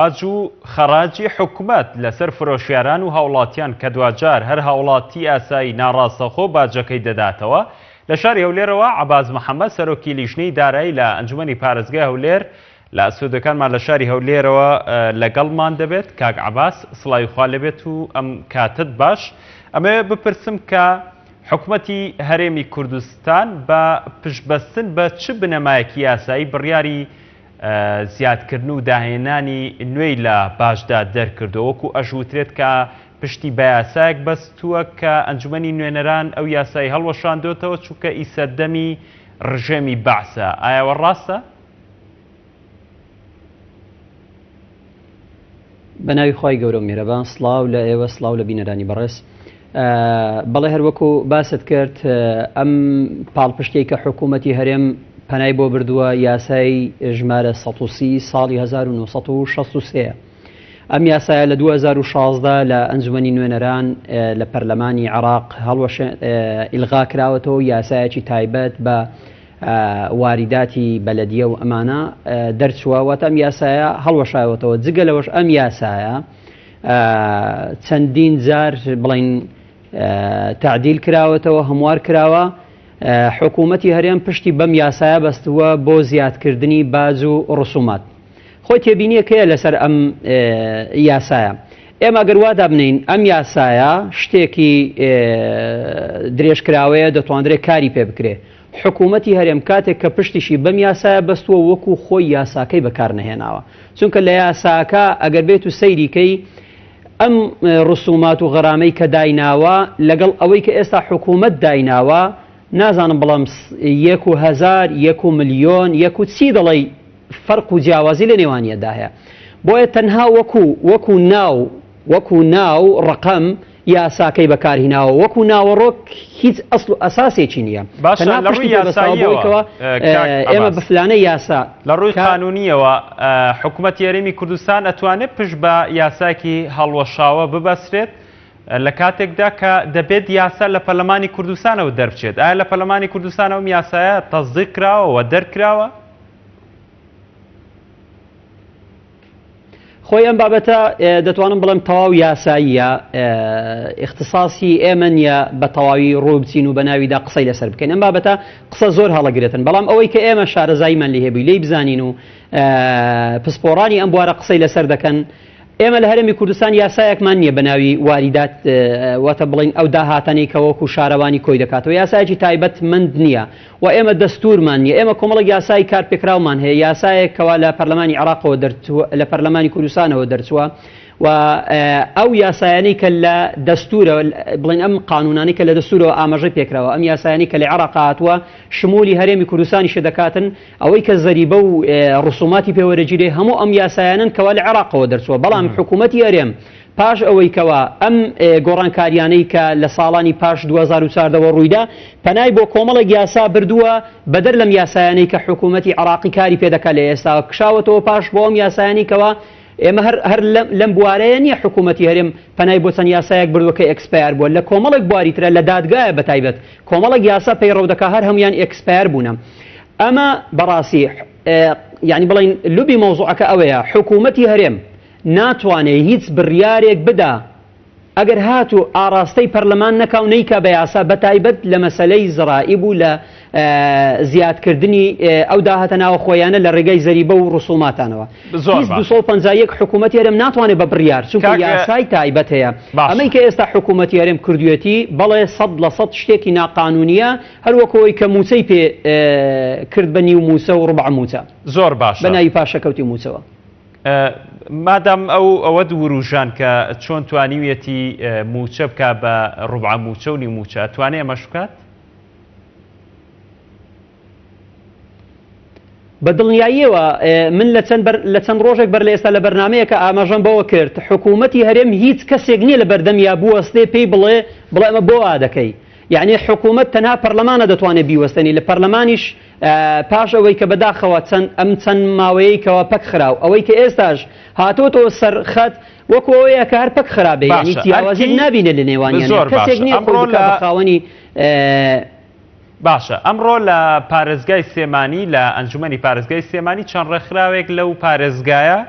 باج و خەراجی حکوومەت لەسەر فرۆشیاران و هاوڵاتیان کە دوجار هەر هاوڵاتی ئاسایی ناڕاستەخۆ باجەکەی دەداتەوە. لە شاری هەولێرەوە عەباس محەممەد سەرۆکی لیژنەی دارایی لە ئەنجومەنی پارێزگای هەولێر لە ئەسوودەکانمان لە شاری هەولێرەوە لەگەڵمان دەبێت. کاک عەباس سڵاوی خوا لەبێت و ئەم کاتت باش. ئەمەوێ بپرسم کە حکوومەتی هەرێمی کوردستان بە پشتبەستن بە چ بنەمایەکی یاسایی بڕیاری زیادکردن و داهێنانی نوێی لە باشدا دەرکردەوە وەکو ئەژووترێت کە پشتی بە یاسایەک بەستووە کە ئەنجومەنی نوێنەران ئەو یاسایی هەڵوەشاندۆتەوە چووکە ئیسەردەمی ڕژێمی بەعسە. ئایاوە ڕاستە؟ بەناوی خی گەورە میێرەبان سڵاو لە ئێوە سڵاو لە بینەرانی بەڕێز. بەڵێ هەروەکو باست کرد ئەم پاڵپشتەی کە حکوومەتی هەرێم پەنای بۆ بردووە یاسای ژمارە 130 ساڵی 1963. ئەم یاسایە لە 2016 لە ئەنجومەنی نوێنەران لە پەرلەمانی عێراق ئیلغا کراوەتەوە. یاسایەکی تایبەت بە واریداتی بەلەدیە و ئەمانە دەرچووەوەتە ئەم یاسایە هەڵوەشایەوەتەوە. جگە لەوەش ئەم یاسایە چەندین جار بڵین تعدیل کراوەتەوە، هەموار کراوە. حکوومەتی هەرێم پشتی بەم یاسایە بەستووە بۆ زیادکردنی باج و ڕسومات. خۆی تێبینیە کەیە لەسەر ئەم یاسایە. ئێمە ئەگەر وا دابنین ئەم یاسایە شتێکی درێژکراوەیە دەتوانرێت کاری پێ بکرێ. حکوومەتی هەرێم کاتێک کە پشتیشی بەم یاسایە بەستووە وەکو خۆی یاساکەی بەکار نەهێناوە. چونکە لە یاساکە ئەگەر بێت و سەیریکەی ئەم ڕسومات و غەرامەی کە دایناوە لەگەڵ ئەوەی کە ئێستا حکوومەت دایناوە نازانم بەڵام 1,000 1,000,000 1,000 دەڵی فەرق و جیاوازی لە نێوانیەدا هەیە. بۆیە تەنها وەکو ناو ڕقەم یاساکەی بەکارهێناوە، وەکو ناوەڕۆک هیچ ئەسڵ و ئەساسێکی نییە. ئێمە بەفلانە یاسا لە ڕووی قانونیەوە حکوومەتی هەرێمی کوردستان ئەتوانێت پشت بە یاساکی هەڵوەشاوە ببەسرێت لە کاتێکدا کە دەبێت یاسا لە پەرلەمانی کوردستانەوە دەربچێت. ئایا لە پەرلەمانی کوردستانەوە یاسایە تەزدیق کراوە دەرکراوە؟ خۆی ئەم بابەتە دەتوانم بڵێم تەواو یاساییە، اختصاصی ئێمە نیە بە تەواوی ڕوو بچین و بە ناویدا قسەی لەسەر بکەین. ئەم بابەتە قسە زۆر هەڵەگرێتن، بەڵام ئەوەی کە ئێمە شارەزاییمان لێ هەبووی لێی بزانین و پسپۆڕانی ئەم بوارە قسەی لەسەر دەکەن. ئێمە لە هەرێمی کوردستان یاسایەکمان نییە بە ناوی واریدات واتە بڵین ئەو داهاتانی کە وەکو شارەوانی کۆی دەکاتەوە. یاسایەکی تایبەتمەند نییە و ئێمە دەستورمان نییە. ئێمە کۆمەڵێک یاسای کارپێکراومان هەیە، یاسایەکەوە لە پەرلەمانی عێراقەوە دەرچووە، لە پەرلەمانی کوردستانەوە دەرچووە و ئەو یاسایانی کە لە دەستورە بڵین ئەم قانونانی کە لە دەستورەوە ئاماژەی پێکراوە، ئەم یاسایانی کە لە عێراق هاتووە شمولی هەرێمی کوردستانی شدەکاتن، ئەوەی کە زەریبە و ڕسوماتی پێوەرەگیرێ هەموو ئەم یاسایانن کەوا لە عێراقەوە دەرچووە. بەڵام حکوومەتی هەرێم پاش ئەوەی کەوا ئەم گۆڕانکاریانەی کە لە ساڵانی پاش 2014 ڕوویدا پەنای بۆ کۆمەڵێک یاسا بردووە بەدەر لەم یاسایانەی کە حکوومەتی عێراقی کاری پێدەکات لە ئێستا کشاوەتەوە پاش بۆ ئەم یاسایانی کەوا ئێمە هەر لەم بوارەیە نییە حکوومەتی هەرێم پەنای بۆ چەند یاسایەک بردووە کە ئەکسپایر بووە. لە کۆمەڵێک بواریترە لە دادگایە بەتایبەت کۆمەڵێک یاسا پەیڕەو دەکات هەر هەمویان ئەکسپایر بوونە. ئەمە بەڕاستی یعنی بڵین لوبی مەوزوعەکە ئەوەیە حکوومەتی هەرێم ناتوانێت هیچ بڕیارێک بدا ئەگەر هاتو ئاراستەی پەرلەمان نەکا و نەیکا بە یاسا بەتایبەت لە مەسەلەی زڕائیب و لە زیادکردنی ئەو داهاتە ناوە خۆیانە لە ڕێگەی زەریبە و ڕسوماتانەوە. 251 حکوومەتی هەرێم ناتوانێت بە بڕیار چونکە یاسای تایبەت هەیە. ئەمەی کە ئێستا حکوومەتی هەرێم کردوێتی بەڵێ 100% شتێکی ناقانونیە، هەروەکەوەی کە موچەی پێ کرد بە نیو موچە و ڕبع موچە. زۆر باشە بە ناوی پاشەکەوتی موچەوە. مادام ئەوە دووروژان کە چۆن توانیوێتی موچە بکە بە ڕوبع موچە و نیموچە توانێ ئەمە شکات؟ بە دڵنیاییەوە من لە چەند ڕۆژێک بەر لە ئێستا لە بەرنامەیەکە ئاماژەم بەوە کرد حکوومەتی هەرێم هیچ کەسێک نییە لە بەردەمیا بوەستێ پێی بڵێ ئەمە بۆ وا دەکەی. یعنی حکوومەت تەنها پەرلەمانە دەتوانێت بیوەستنی لە پەرلەمانیش پاش ئەوەی کە بەداخەوە چەند ماوەیەکەوە پەک خراو ئەوەی کە ئێستاش هاتۆتەوە سەرخەت وەکو ئەوەیە کە هەر پەک خراپێ، یعنی تیاوازی نابینێت لە نێوانیان کەسێک نییە خۆی بکات بە خاوەنی باشە. ئەمڕۆ لە پارێزگای سێمانی لە ئەنجومەنی پارێزگای سێمانی چەند ڕێکخراوێک لەو پارێزگایە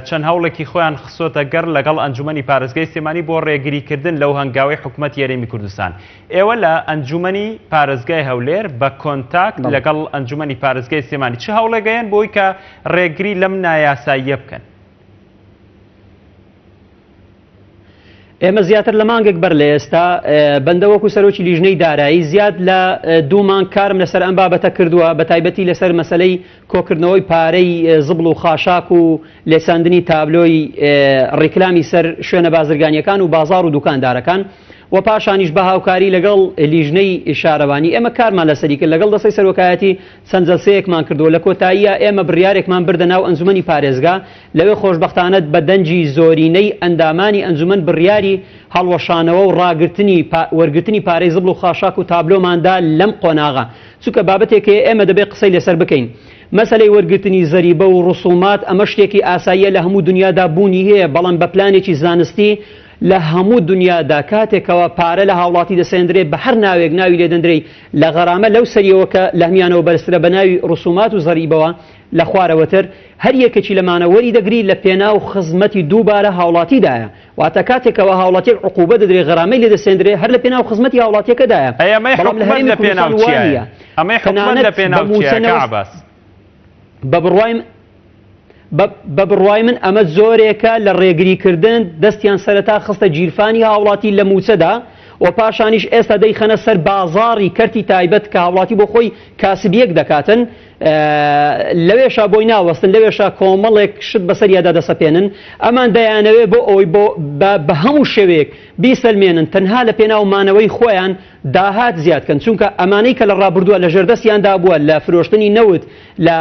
چەند هەوڵێکی خۆیان خسۆتە گەڕ لەگەڵ ئەنجومەنی پارێزگای سلێمانی بۆ ڕێگریکردن لەو هەنگاوی حکوومەت یاریمی کوردستان. ئێوە لە ئەنجومەنی پارێزگای هەولێر بە کۆنتاکت لەگەڵ ئەنجومەنی پارێزگای سلێمانی چه هەوڵێگەیان بۆی کە ڕێگری لەم نایاساییە بکەن؟ ئێمە زیاتر لە مانگێک بەر لە ئێستا بەندەوەکو سەرۆکی لیژنەی دارایی زیاد لە 2 مانگ کارم لەسەر ئەم بابەتە کردووە، بە تایبەتی لەسەر مەسلەی کۆکردنەوەی پارەی زبڵ و خاشاک و لێساندنی تابلۆی ڕیکلامی سەر شوێنە بازرگانیەکان و بازار و دوکاندارەکان و پاشانیش بە هاوکاری لەگەڵ لیژنەی شارەوانی ئێمە کارمان لەسەری کرد لەگەڵ دەستەی سەرۆکایەتی چەند جەلسەیەکمان کردووە. لە کۆتاییە ئێمە بڕیارێکمان بردە ناو ئەنجومەنی پارێزگا، لەوێ خۆشبەختانە بە دەنجی زۆرینەی ئەندامانی ئەنجومەن بڕیاری هەڵوەشانەوە و وەرگرتنی پارەی زبڵ و خاشاک و تابلۆماندا لەم قۆناغا، چونکە بابەتێکە ئێمە دەبێت قسەی لەسەر بکەین. مەسەلەی وەرگرتنی زەریبە و ڕسومات ئەمە شتێکی ئاساییە لە هەموو دنیادا بوونی هەیە، بەڵام بە پلانێکی زانستی لە هەموو دنیادا کاتێکەوە پارە لە هاوڵاتی دەسێنرێت بە هەر ناوێک ناوی لێدەندرێت لە غەرامە لەو سەریەوە کە لە هەمیانەوە بەرزترە بە ناوی ڕسومات و زەریبەوە لە خوارەوەتر هەر یەکێکی لەمانە وەری دەگری لە پێناو خزمەتی دووبارە هاوڵاتیدایە، واتە کاتێکەوە هاوڵاتیەک عقوبە دەدرێت غەرامەی لێ دەسێنرێت هەر لە پێناو خزمەتی هاوڵاتیەکەدایە. ئەمەی حکومەت لە پێناو چییە؟ ئەمەی حکومەت لە پێناو چییە عەباس؟ بە بڕوای من ئەمە زۆرێکە لە ڕێگریکردن دەستیان سەرەتا خستە گیرفانی هاوڵاتی لە موچەدا و پاشانیش ئێستا دەیخەنە سەر بازاڕی کەرتی تایبەت کە هاوڵاتی بۆ خۆی کاسبیەک دەکاتن، لەوێشا بۆی ناوەستن، لەوێشا کۆمەڵێک شت بەسەریادا دەسەپێنن. ئەمان دەیانەوێ بۆ ئەوەی بە هەموو شێوەیەک بیسەلمێنن تەنها لە پێناومانەوەی خۆیان داهات زیادکەن، چونکە ئەمانەی کە لە ڕابردووە لە ژێردەستیاندا بووە لە فرۆشتنی نەوت لە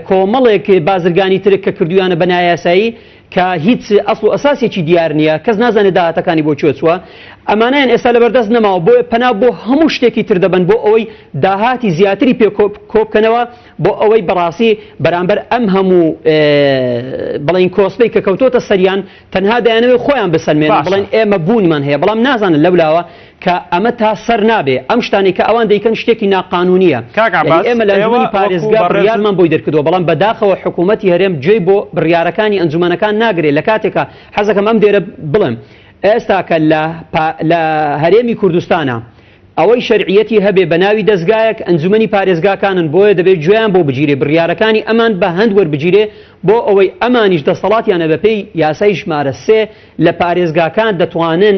کۆمەڵێک بازرگانی ترک کە کردویانە بە نایاسایی کە هیچ ئەسڵ و ئەساسێکی دیار نییە، کەس نازانێت داهاتەکانی بۆ چۆچووە، ئەمانیان ئێستا لەبەردەست نەماوە بۆ پەنا بۆ هەموو شتێکی تر دەبن بۆ ئەوەی داهاتی زیاتری پێ کۆبکەنەوە، بۆ ئەوەی بەڕاستی بەرامبەر ئەم هەموو بڵین کۆسپەی کە کەوتۆتە سەریان تەنها دەیانەوێت خۆیان بسەلمێنن بڵێن ئێمە بوونمان هەیە، بەڵام نازانن لەولاوە کە ئەمە تا سەر نابێ ئەم شتانی کە ئەوان دەیکەن شتێکی ناقانونیە. ئێمە لە ئەنجومەنی پارێزگا بڕیارمان بۆی دەرکردەوە، بەڵام بەداخەوە حکوومەتی هەرێم گوێی بۆ بڕیارەکانی ئەنجومەنەکان ناگرێت. لە کاتێکە حەزەکەم ئەم دێرە بڵێم ئێستا کە لە هەرێمی کوردستانە ئەوەی شەرعیەتی هەبێ بە ناوی دەستگایەک ئەنجومەنی پارێزگاکانن، بۆیە دەبێت گوێیان بۆ بگیرێ بڕیارەکانی ئەمان بە هەند وەربگیرێ بۆ ئەوەی ئەمانیش دەسەڵاتیانە بەپێی یاسای ژمارە 3 لە پارێزگاکان دەتوانن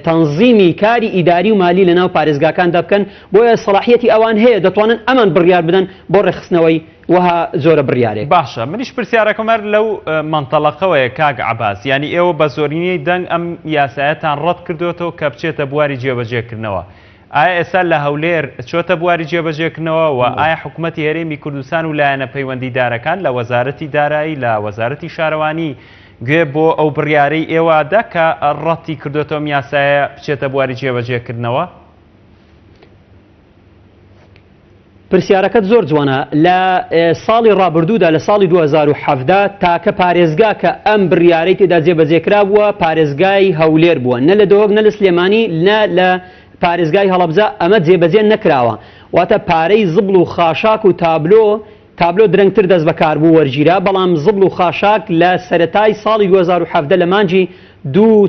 تەنظیمی کاری ئیداری و مالی لەناو پارێزگاکاندا بکەن، بۆیە سەڵاحیەتی ئەوان هەیە دەتوانن ئەمان بڕیار بدەن بۆ ڕێخستنەوەی وها زۆرە بڕیارێک. باشە، منیش پرسیارەکەمەر لەو مەنتەڵەقەوەیە کاک عەباس، یعنی ئێوە بە زۆرینەی دەنگ ئەم یاسایەتان ڕەت کردوێتەوە کە بچێتە بواری جێبەجێکردنەوە. ئایا ئێستا لە هەولێر چۆتە بواری جێبەجێکردنەوە و ئایا حکوومەتی هەرێمی کوردستان و لایەنە پەیوەندیدارەکان لە وەزارەتی دارایی لە وەزارەتی شارەوانی گوێ بۆ ئەو بڕیارەی ئێوەدا کە ڕەتی کردوێتەوە یاسایە بچێتە بواری جێبەجێکردنەوە؟ پرسیارەکەت زۆر جوانە. لە ساڵی ڕابردوودا لە ساڵی 2017 تاکە پارێزگا کە ئەم بڕیارەی تێدا جێبەجێکرا بووە پارێزگای هەولێر بووە، نە لە دۆهۆک نە لە سلێمانی نە لە پارێزگای هەڵەبجە ئەمە جێبەجێ نەکراوە، واتە پارەی زبڵ و خاشاک و تابلۆ درەنگتر دەست بەکار بوو وەرگیرا، بەڵام زبڵ و خاشاک لە سەرەتای ساڵی 2017 لە مانجی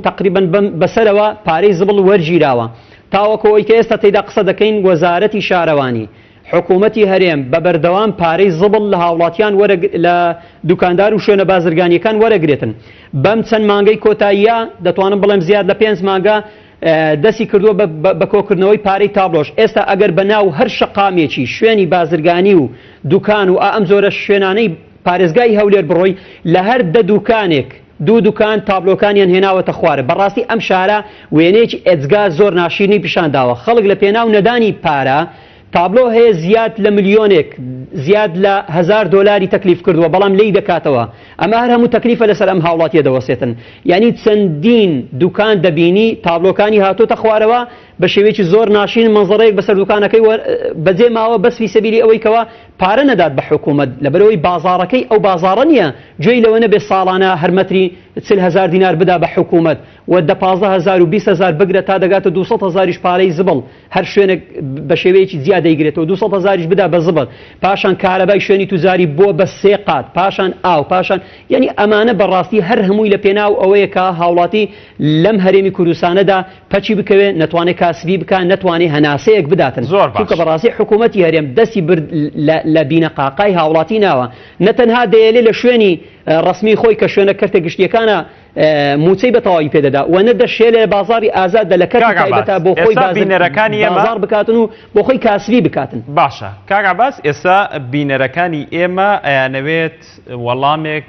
تقریبا بەسەرەوە پارەی زبڵ وەرگیراوە، تاوەکەوەی کە ئێستا تێدا قسە دەکەین وەزارەتی شارەوانی حکوومەتی هەرێم بە بەردەوام پارەی زبڵ لە هاوڵاتیان لە دوکاندار و شوێنە بازرگانیەکان وەرەگرێتن. بەم چەند مانگەی کۆتاییە دەتوانم بڵێم زیاد لە 5 مانگە دەستی کردووە بە کۆکردنەوەی پارەی تابلۆش. ئێستا ئەگەر بەناو هەر شەقامێکی شوێنی بازرگانی و دوکان و ئەم زۆرە شوێنانەی پارێزگای هەولێر بڕۆی لە هەر دوکانێک دوکان تابلۆکانیان هێناوەتە خوارە. بەڕاستی ئەم شارە وێنەیەکی ئێجگا زۆر ناشیرنی پیشانداوە. خەڵک لە پێناو نەدانی پارە تابلۆ هەیە زیاد لە ملیۆنێک زیاد لە $1000 تەکلیف کردووە، بەڵام لی دەکاتەوە. ئەمە هەر هەموو تەکلیفە لەسەر ئەم هاوڵاتیە دەوەسێتن. یعنی چەندین دوکان دەبینی تابلۆکانی هاتۆتە خوارەوە بە شێوەیەکی زۆر ناشین مەنزەرەیەک بەسەر دوکانەکەی بەجێ ماوە بەس فی سەبیلی ئەوەی کەوا پارە نەدات بە حکوومەت لەبەرەوەی بازاڕەکەی ئەو بازاڕە نییە گوێی لەوە نەبێ ساڵانە هەرمەتری 40,000 دینار بدا بە حکوومەت و 15,000 و 20,000 بگرێت تا دەگاتە 200,000 پارەی زبڵ هەر شوێنێک بە شێوەیەکی زیاد دەیگرێتەوە 200,000 بدا بە زبڵ پاشان کارەبای شوێنی توزاری بۆ بە 3 قات پاشان ئاو پاشان یعنی ئەمانە بەڕاستی هەر هەمووی لە پێناو ئەوەیە کە هاوڵاتی لەم هەرێمی کوردستانەدا پەچی بکەوێت نەتوانێت کاسبی بکات نەتوانێت هەناسەیەک بداتن چونکە بەڕاستی حکوومەتی هەرێم دەستی برد لە بینەقاقای هاوڵاتی ناوە نەتەنها دەیەلێ لە شوێنی ڕسمی خۆی کە شوێنە کەرتە گشتیەکانە موچەی بەتەواوی پێدەدا و نەدەشێ لە بازاری ئازادە لە کەرتی تایبەتە بۆ خۆی بازار بکاتن و بۆ خۆی کاسبی بکاتن باشە کاک عەباس ئێستا بینەرەکانی ئێمە ئەیانەوێت وەڵامێک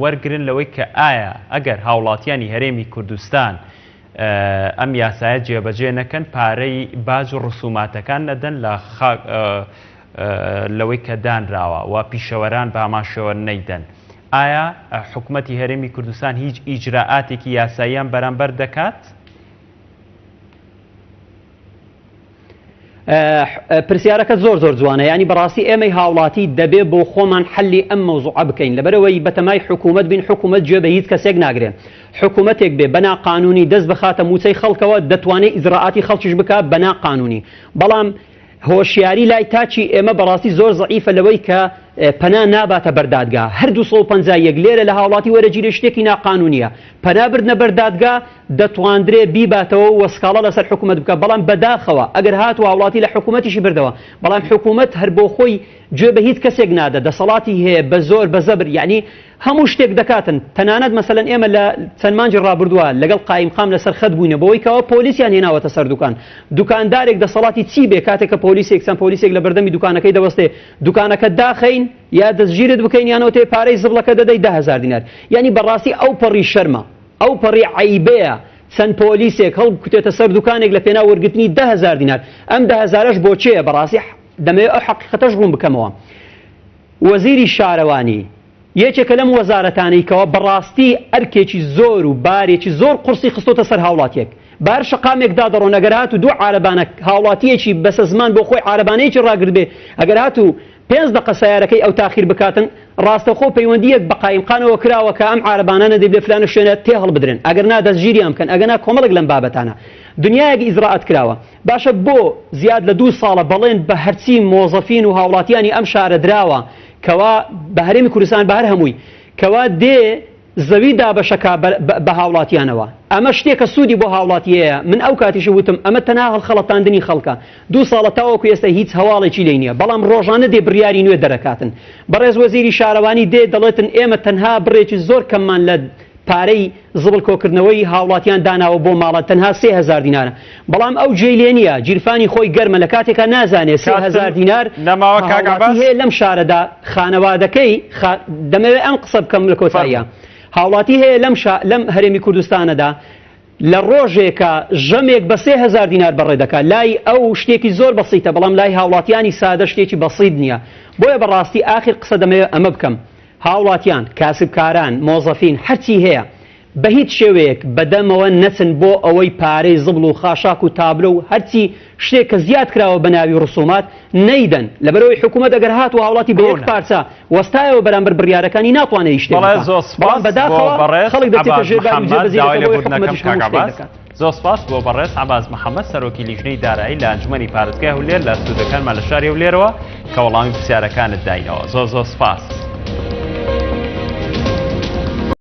وەرگرن لەوەی کە ئایا ئەگەر هاوڵاتیانی هەرێمی کوردستان ئەم یاسایە جێبەجێ نەکەن پارەی باج و ڕسوماتەکان نەدەن لە لەوەی کە دانراوە و پیشەوەران بە ئاماشەوە نەیدەن ئایا حکوومەتی هەرێمی کوردستان هیچ ئیجراعاتێکی یاساییان بەرامبەر دەکات؟ پرسیارەکە زۆر جوانە ینی بەڕاستی ئێمەی هاوڵاتی دەبێ بۆ خۆمان حەلی ئەم مەوزوعە بکەین لەبەرەوەی بەتەمای حکوومەت بین حکوومەت گوێ بە هیچ کەسێک ناگرێن حکوومەتێک بێ بەنا قانونی دەست بخاتە موچەی خەڵکەوە دەتوانێت ئیجراعاتی خەڵکیش بکات بەنا قانونی بەڵام هۆشیاری لای تاچی ئێمە بەڕاستی زۆر زەعیفە لەوەی کە پەنا ناباتە بەردادگا هەر 251 لێرە لە هاوڵاتی وەرەگیری شتێکی ناقانونیە پەنابردنە بەردادگا دەتواندرێ بیباتەوە وەسکاڵە لەسەر حکوومەت بکە بەڵام بەداخەوە ئەگەر هاتووە هاوڵاتی لە حکوومەتیشی بردەوە بەڵام حکوومەت هەر بۆ خۆی گوێ بە هیچ کەسێک نادە دەسەڵاتی هەیە بە زۆر بە زەبر یعنی هەموو شتێک دەکاتن تەنانەت مەسەلەن ئێمە لە چەند مانجی ڕابردووە لەگەڵ قایمقام لەسەر خەت بووینە بەوەی کەەوە پۆلیسیان هێناوەتە سەر دوکان دوکاندارێک دەسەڵاتی چی بێ کاتێک کە پۆلیسێک چەند پۆلیسێک لە بەردەمی دوکانەکەی دەوەستێ دوکانەکە داخەین یا دەستگیرت بکەین یانەوە تێ پارەی زبڵەکە دەدەی 10,000 دینار یعنی بەڕاستی ئەو پەڕی شەرمە ئەو پەڕی عیبەیە چەند پۆلیسێک هەڵبکوتێتە سەر دوکانێک لە پێنا وەرگرتنی 10,000 دینار ئەم 10,000ش بۆ چێە بەڕاستی دەمەوێت ئەو حەقیقەتەش ڕوون بکەمەوە وەزیری شارەوانی یەکێکە لەم وەزارەتانەی کەەوە بەڕاستی ئەرکێکی زۆر و بارێکی زۆر قورسی خستۆتە سەر هاوڵاتیەک بار شقامێکدا دەڕۆن ئەگەر هات و دوو عارەبانە هاوڵاتیەکی بەسە زمان بۆ خۆی عارەبانەیەکی ڕاگرت بێ ئەگەر هات و 5 دقە سیارەکەی ئەو تاخیر بکاتن ڕاستەخۆ پەیوەندیەک بە قایمقانەوە کراوە کە ئەم عارەبانانە دەبێ فلانە شوێنە تێ هەڵبدرێن ئەگەر نا دەستگیریان بکەن ئەگەنا کۆمەڵێک لەم بابەتانە دنیایەکی ئیجراعات کراوە باشە بۆ زیاد لە 2 ساڵە بەڵێن بە هەرچی مۆزەفین و هاوڵاتیانی ئەم شارە دراوە کەوا بە هەرێمی کوردستان بە هەر هەمووی کەوا دێ زەوی دابەشەکە بە هاوڵاتیانەوە ئەمە شتێکە سوودی بۆ هاوڵاتیەیە من ئەو کاتیش وتم ئەمە تەنها هەڵخەڵەتاندنی خەڵکە 2 ساڵە تاوەکو ئێستا هیچ هەواڵێکی لێ نییە بەڵام ڕۆژانە دێ بڕیاری نوێ دەرەکاتن بەڕێز وەزیری شارەوانی دێ دەڵێتن ئێمە تەنها بڕێکی زۆر کەممان لە پارەی زبڵ کۆکردنەوەی هاوڵاتیان داناوە بۆ ماڵە تەنها 3,000 دینارە بەڵام ئەو جێی لێ نییە گیرفانی خۆی گەرمە لە کاتێکە نازانێت 3,000 دینار هەیە لەم شارەدا خانەوادەکەی دەمەوێت ئەم قسە بکەم لە کۆتاییە هاوڵاتی هەیە لەم هەرێمی کوردستانەدا لە ڕۆژێکە ژەمێک بە 3,000 دینار بەڕێ دەکات لای ئەو شتێکی زۆر بەسیتە بەڵام لای هاوڵاتیانی سادە شتێکی بەسیت نییە بۆیە بەڕاستی ئاخر قسە دەمەوێت ئەمە بکەم هاوڵاتیان کاسبکاران مۆزەفین هەرچی هەیە بە هیچ شێوەیەک بەدەمەوە نەچن بۆ ئەوەی پارەی زبڵ و خاشاک و تابلە و هەرچی شتێک کە زیاد کراوە بە ناوی ڕسومات نەیدەن لەبەرەوەی حکوومەت ئەگەر هات و هاوڵاتی بە یەک پارچە وەستایەوە بەرامبەر بڕیارەکانی ناتوانێت شتێک بەداخەوە خەڵک دەچێتە ژێر زۆر سپاس بۆ بەڕێز عەباس محەممەد سەرۆکی لیژنەی دارایی لە ئەنجومەنی پارێزگای هەولێر لە ستودەکانمان لە شاری هەولێرەوە کە وەڵامی پرسیارەکانت داینەوە زۆر سپاس.